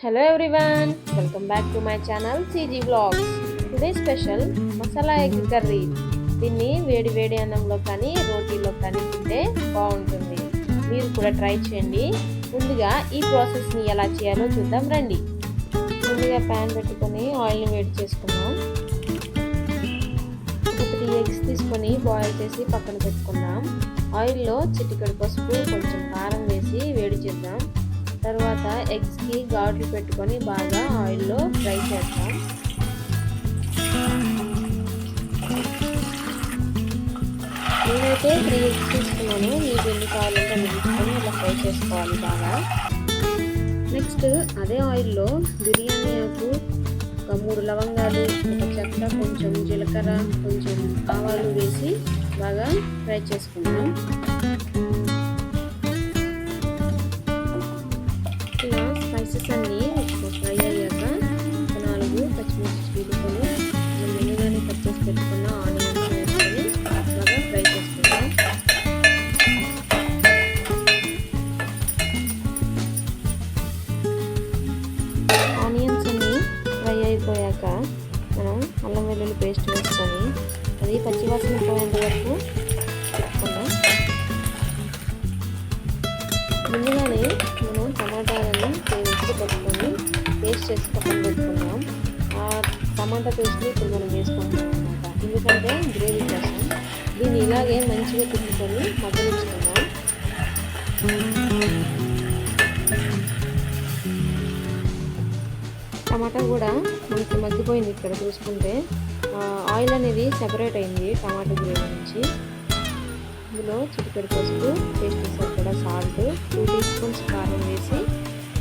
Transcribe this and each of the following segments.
Hello everyone, welcome back to my channel CG Vlogs. Today special masala egg curry. దీన్ని వేడి వేడి అన్నంలో కానీ రోటీలో కానీ తింటే బాగుంటుంది. మీరు కూడా ట్రై చేయండి. ముందుగా ఈ ప్రాసెస్ని ఎలా చేయాలో చూద్దాం రండి. ముందుగా ప్యాన్ పెట్టుకొని ఆయిల్ని వేడి చేసుకుందాం. ఒక 3 ఎగ్స్ తీసుకొని బాయిల్ చేసి పక్కన పెట్టుకుందాం. ఆయిల్లో చిటికెడు పసుపు కొంచెం కారం వేసి వేడి చేద్దాం. తర్వాత ఎగ్స్కి ఘాట్లు పెట్టుకొని బాగా ఆయిల్లో ఫ్రై చేద్దాం. నేనైతే 3 ఎగ్స్ తీసుకున్నాను. మీకు ఎన్ని కావాలంటే అన్ని తీసుకొని ఇలా ఫ్రై చేసుకోవాలి బాగా. నెక్స్ట్ అదే ఆయిల్లో బిర్యానీ ఆకు, ఒక 3 లవంగాలు, ఒక చెక్క, కొంచెం జీలకర్ర, కొంచెం ఆవాలు వేసి బాగా ఫ్రై చేసుకుందాం. ఇలా స్పైసెస్ అన్నీ ఫ్రై అయ్యాక 4 పచ్చిమిర్చి చీలుకొని ముందుగానే కట్ చేసి పెట్టుకున్న ఆనియన్స్ వేసుకొని బాగా ఫ్రై చేసుకుందాం. ఆనియన్స్ అన్నీ ఫ్రై అయిపోయాక మనం అల్లం వెల్లుల్లి పేస్ట్ వేసుకొని అది పచ్చివాసన పోయేంత వరకు పెట్టుకుందాం. ముందుగానే మనం టమాటాలను పేస్ట్ పెట్టుకొని పేస్ట్ చేసి పక్కన పెట్టుకున్నాం. ఆ టమాటా పేస్ట్ని ఇప్పుడు మనం వేసుకుంటాం అన్నమాట, ఎందుకంటే గ్రేవీ కోసం. దీన్ని ఇలాగే మంచిగా తిప్పుకొని మగ్గనిచ్చుకుందాం. టమాటా కూడా మనకి మగ్గిపోయింది. ఇక్కడ చూసుకుంటే ఆయిల్ అనేది సెపరేట్ అయింది టమాటా గ్రేవీ నుంచి. ఇందులో చిటికెడు పసుపు, టేస్ట్ సరిపడా సాల్ట్, 2 టీ స్పూన్స్ కారం వేసి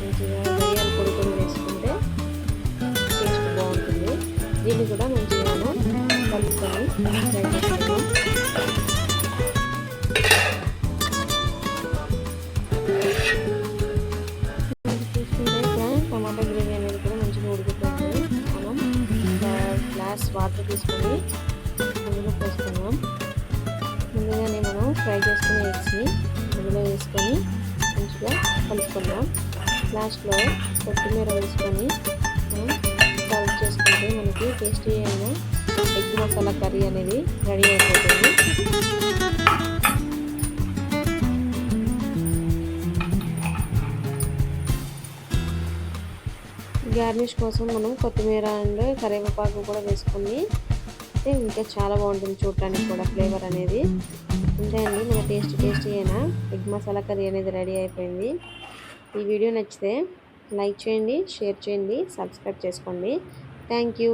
మంచిగా ధనియాల పొడి కూడా వేసుకుంటే టేస్ట్ బాగుంటుంది. దీన్ని కూడా మంచిగా కలుపుకొని ఫ్రై చేసుకుందాం. చూసుకుంటే ఇక్కడ టమాటా గ్రేవీ అనేది కూడా మంచిగా ఉడుకుతుంది. మనం గ్లాస్ వాటర్ తీసుకొని అందులో పోసుకుందాం. ముందుగానే మనం ఫ్రై చేసుకునే ఎగ్స్ని అందులో వేసుకొని మంచిగా కలుపుకుందాం. లాస్ట్లో కొత్తిమీర వేసుకొని మనం సర్వ్ చేసుకుంటే మనకి టేస్టీ అయిన ఎగ్ మసాలా కర్రీ అనేది రెడీ అయిపోతుంది. గార్నిష్ కోసం మనం కొత్తిమీర అండ్ కరివేపాకు కూడా వేసుకొని ఇంకా చాలా బాగుంటుంది చూడటానికి కూడా ఫ్లేవర్ అనేది. అంతే అండి, మన టేస్టీ అయిన ఎగ్ మసాలా కర్రీ అనేది రెడీ అయిపోయింది. ఈ వీడియో నచ్చితే లైక్ చేయండి, షేర్ చేయండి, సబ్స్క్రైబ్ చేసుకోండి. Thank you.